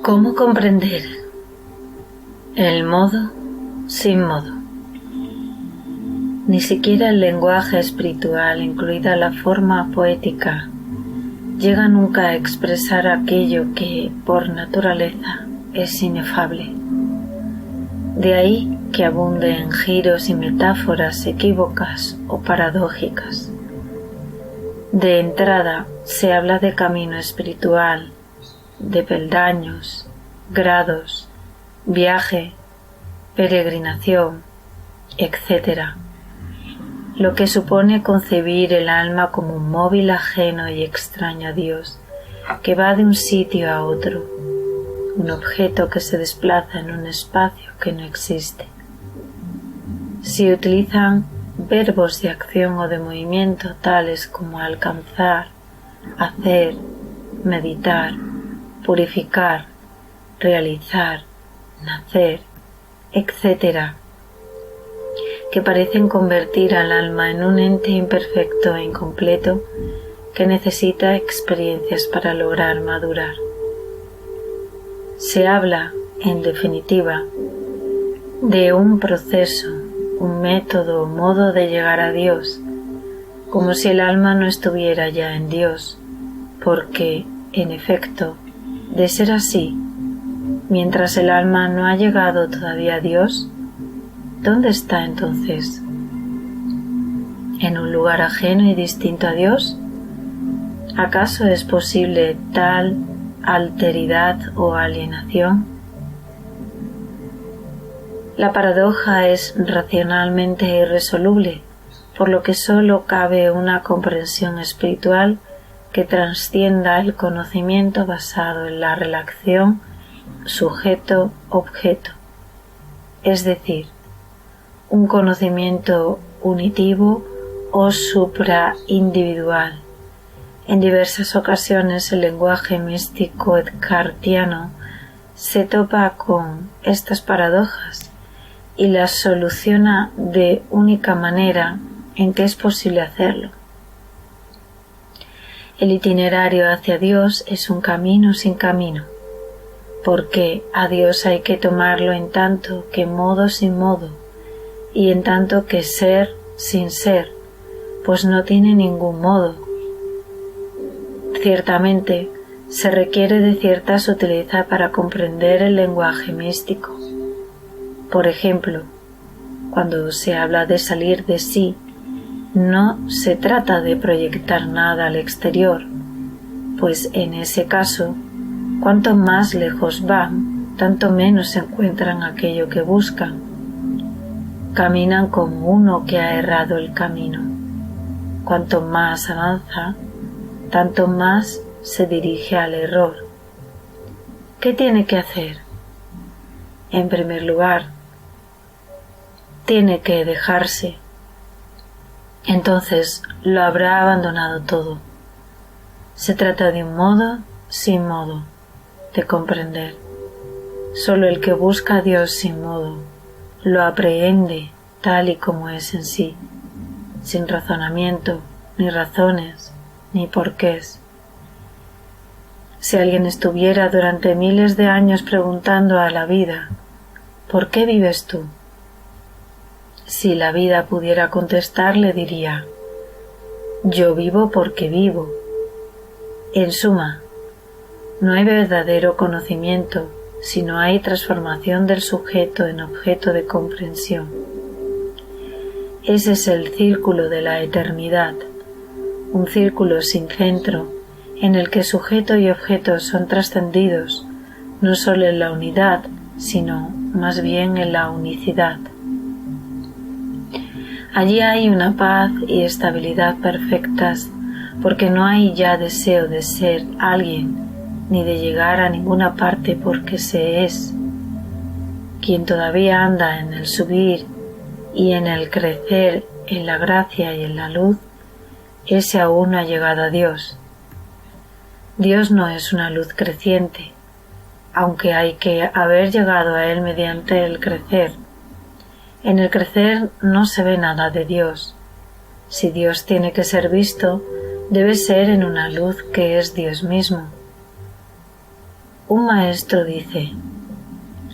¿Cómo comprender el modo sin modo? Ni siquiera el lenguaje espiritual, incluida la forma poética, llega nunca a expresar aquello que, por naturaleza, es inefable. De ahí que abunde en giros y metáforas equívocas o paradójicas. De entrada se habla de camino espiritual, de peldaños, grados, viaje, peregrinación, etc., lo que supone concebir el alma como un móvil ajeno y extraño a Dios, que va de un sitio a otro, un objeto que se desplaza en un espacio que no existe. Si utilizan verbos de acción o de movimiento tales como alcanzar, hacer, meditar, purificar, realizar, nacer, etc., que parecen convertir al alma en un ente imperfecto e incompleto que necesita experiencias para lograr madurar. Se habla, en definitiva, de un proceso, un método o modo de llegar a Dios, como si el alma no estuviera ya en Dios, porque, en efecto, de ser así, mientras el alma no ha llegado todavía a Dios, ¿dónde está entonces? ¿En un lugar ajeno y distinto a Dios? ¿Acaso es posible tal alteridad o alienación? La paradoja es racionalmente irresoluble, por lo que sólo cabe una comprensión espiritual que trascienda el conocimiento basado en la relación sujeto-objeto, es decir, un conocimiento unitivo o supraindividual. En diversas ocasiones el lenguaje místico edkartiano se topa con estas paradojas y las soluciona de única manera en que es posible hacerlo. El itinerario hacia Dios es un camino sin camino, porque a Dios hay que tomarlo en tanto que modo sin modo, y en tanto que ser sin ser, pues no tiene ningún modo. Ciertamente, se requiere de cierta sutileza para comprender el lenguaje místico. Por ejemplo, cuando se habla de salir de sí, no se trata de proyectar nada al exterior, pues en ese caso, cuanto más lejos van, tanto menos encuentran aquello que buscan. Caminan como uno que ha errado el camino. Cuanto más avanza, tanto más se dirige al error. ¿Qué tiene que hacer? En primer lugar, tiene que dejarse. Entonces lo habrá abandonado todo. Se trata de un modo sin modo de comprender. Solo el que busca a Dios sin modo lo aprehende tal y como es en sí, sin razonamiento, ni razones, ni porqués. Si alguien estuviera durante miles de años preguntando a la vida, ¿por qué vives tú? Si la vida pudiera contestarle, diría, yo vivo porque vivo. En suma, no hay verdadero conocimiento si no hay transformación del sujeto en objeto de comprensión. Ese es el círculo de la eternidad, un círculo sin centro en el que sujeto y objeto son trascendidos no solo en la unidad, sino más bien en la unicidad. Allí hay una paz y estabilidad perfectas, porque no hay ya deseo de ser alguien ni de llegar a ninguna parte porque se es. Quien todavía anda en el subir y en el crecer en la gracia y en la luz, ese aún no ha llegado a Dios. Dios no es una luz creciente, aunque hay que haber llegado a Él mediante el crecer. En el crecer no se ve nada de Dios. Si Dios tiene que ser visto, debe ser en una luz que es Dios mismo. un maestro dice: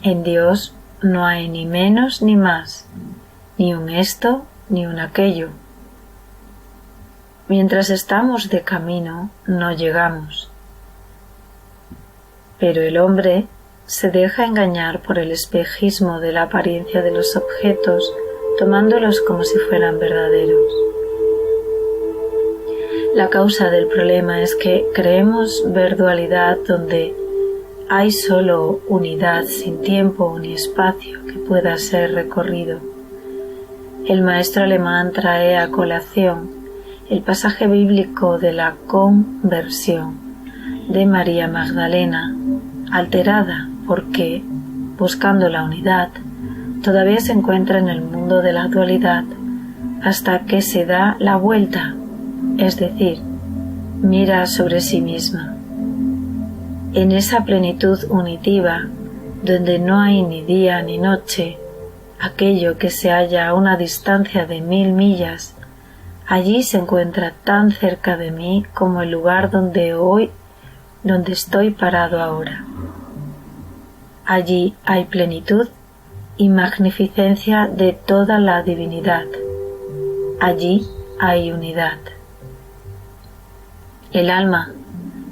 en Dios no hay ni menos ni más, ni un esto ni un aquello. Mientras estamos de camino, no llegamos. Pero el hombre se deja engañar por el espejismo de la apariencia de los objetos, tomándolos como si fueran verdaderos. La causa del problema es que creemos ver dualidad donde hay solo unidad sin tiempo ni espacio que pueda ser recorrido. El maestro alemán trae a colación el pasaje bíblico de la conversión de María Magdalena, alterada porque, buscando la unidad, todavía se encuentra en el mundo de la dualidad hasta que se da la vuelta, es decir, mira sobre sí misma. En esa plenitud unitiva, donde no hay ni día ni noche, aquello que se halla a una distancia de 1000 millas, allí se encuentra tan cerca de mí como el lugar donde estoy parado ahora. Allí hay plenitud y magnificencia de toda la divinidad. Allí hay unidad. El alma,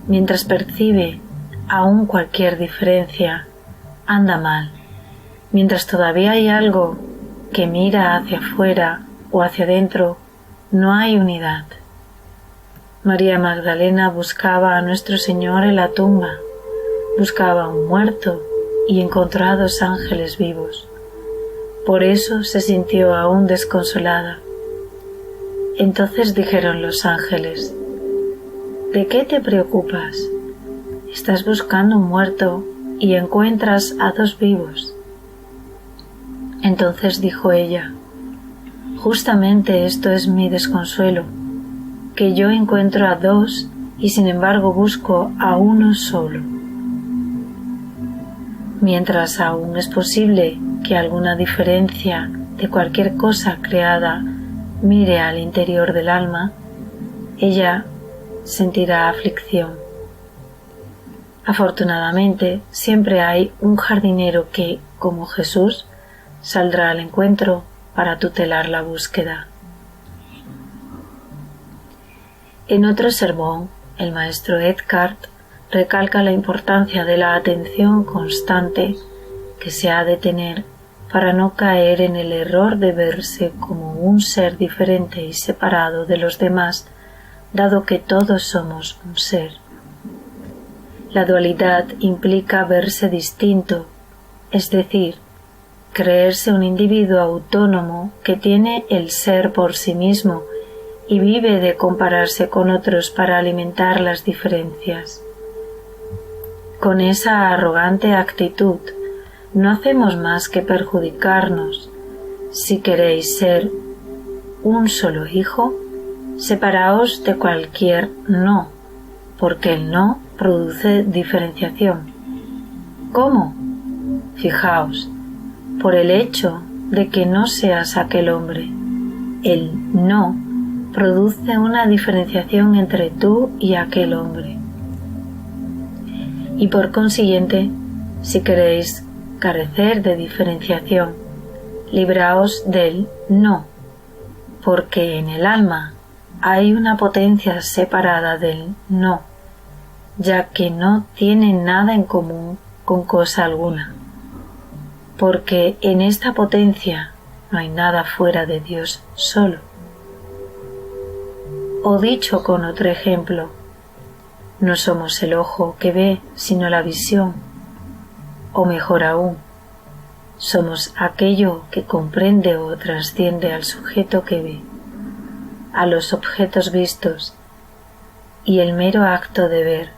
mientras percibe aún cualquier diferencia, anda mal, mientras todavía hay algo que mira hacia afuera o hacia adentro, no hay unidad. María Magdalena buscaba a nuestro Señor en la tumba, buscaba a un muerto y encontró a 2 ángeles vivos. Por eso se sintió aún desconsolada. Entonces dijeron los ángeles: ¿de qué te preocupas? Estás buscando un muerto y encuentras a 2 vivos. Entonces dijo ella: justamente esto es mi desconsuelo, que yo encuentro a 2 y sin embargo busco a uno solo. Mientras aún es posible que alguna diferencia de cualquier cosa creada mire al interior del alma, ella sentirá aflicción. Afortunadamente, siempre hay un jardinero que, como Jesús, saldrá al encuentro para tutelar la búsqueda. En otro sermón, el maestro Eckhart recalca la importancia de la atención constante que se ha de tener para no caer en el error de verse como un ser diferente y separado de los demás, dado que todos somos un ser. La dualidad implica verse distinto, es decir, creerse un individuo autónomo que tiene el ser por sí mismo y vive de compararse con otros para alimentar las diferencias. Con esa arrogante actitud no hacemos más que perjudicarnos. Si queréis ser un solo hijo, separaos de cualquier no, porque el no produce diferenciación. ¿Cómo? Fijaos, por el hecho de que no seas aquel hombre. El no produce una diferenciación entre tú y aquel hombre. Y por consiguiente, si queréis carecer de diferenciación, libraos del no, porque en el alma hay una potencia separada del no, ya que no tiene nada en común con cosa alguna, porque en esta potencia no hay nada fuera de Dios solo. O dicho con otro ejemplo, no somos el ojo que ve, sino la visión, o mejor aún, somos aquello que comprende o trasciende al sujeto que ve, a los objetos vistos y el mero acto de ver,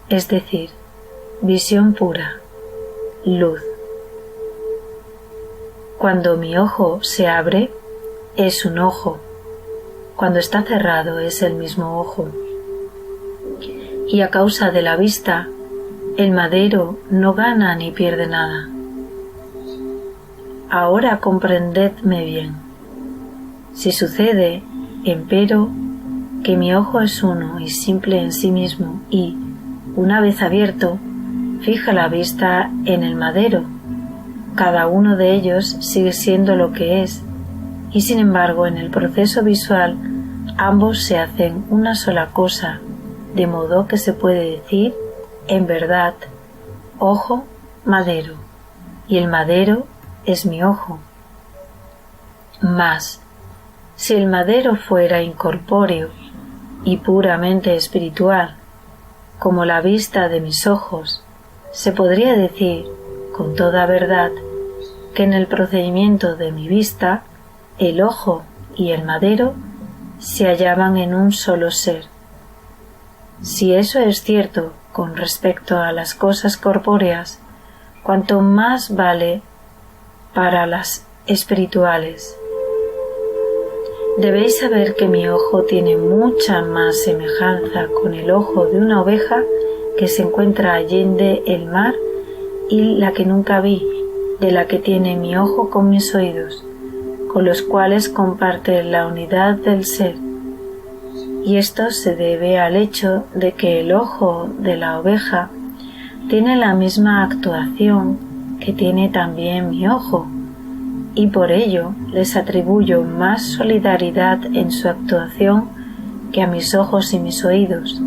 es decir, visión pura, luz. Cuando mi ojo se abre, es un ojo. Cuando está cerrado, es el mismo ojo. Y a causa de la vista, el madero no gana ni pierde nada. Ahora comprendedme bien. Si sucede, empero, que mi ojo es uno y simple en sí mismo y, una vez abierto, fija la vista en el madero. Cada uno de ellos sigue siendo lo que es, y sin embargo en el proceso visual ambos se hacen una sola cosa, de modo que se puede decir, en verdad, ojo, madero, y el madero es mi ojo. Mas, si el madero fuera incorpóreo y puramente espiritual, como la vista de mis ojos, se podría decir, con toda verdad, que en el procedimiento de mi vista, el ojo y el madero se hallaban en un solo ser. Si eso es cierto con respecto a las cosas corpóreas, cuanto más vale para las espirituales. Debéis saber que mi ojo tiene mucha más semejanza con el ojo de una oveja que se encuentra allende el mar y la que nunca vi, de la que tiene mi ojo con mis oídos, con los cuales comparte la unidad del ser. Y esto se debe al hecho de que el ojo de la oveja tiene la misma actuación que tiene también mi ojo, y por ello les atribuyo más solidaridad en su actuación que a mis ojos y mis oídos,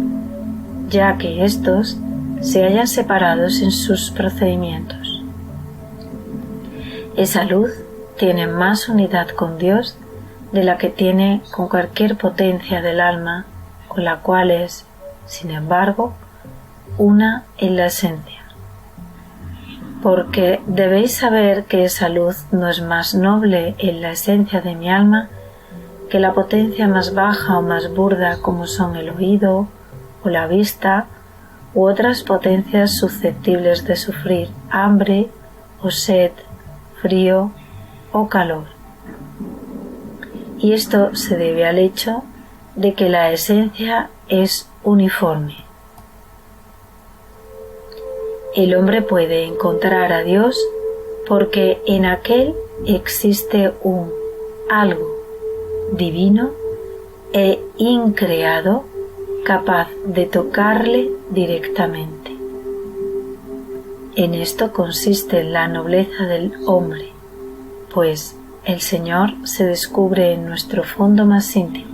ya que éstos se hallan separados en sus procedimientos. Esa luz tiene más unidad con Dios de la que tiene con cualquier potencia del alma, con la cual es, sin embargo, una en la esencia. Porque debéis saber que esa luz no es más noble en la esencia de mi alma que la potencia más baja o más burda como son el oído o la vista u otras potencias susceptibles de sufrir hambre o sed, frío o calor. Y esto se debe al hecho de que la esencia es uniforme. El hombre puede encontrar a Dios porque en aquel existe un algo divino e increado capaz de tocarle directamente. En esto consiste la nobleza del hombre, pues el Señor se descubre en nuestro fondo más íntimo,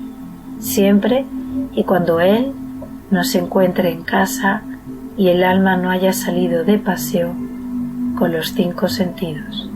siempre y cuando Él nos encuentre en casa y el alma no haya salido de paseo con los 5 sentidos.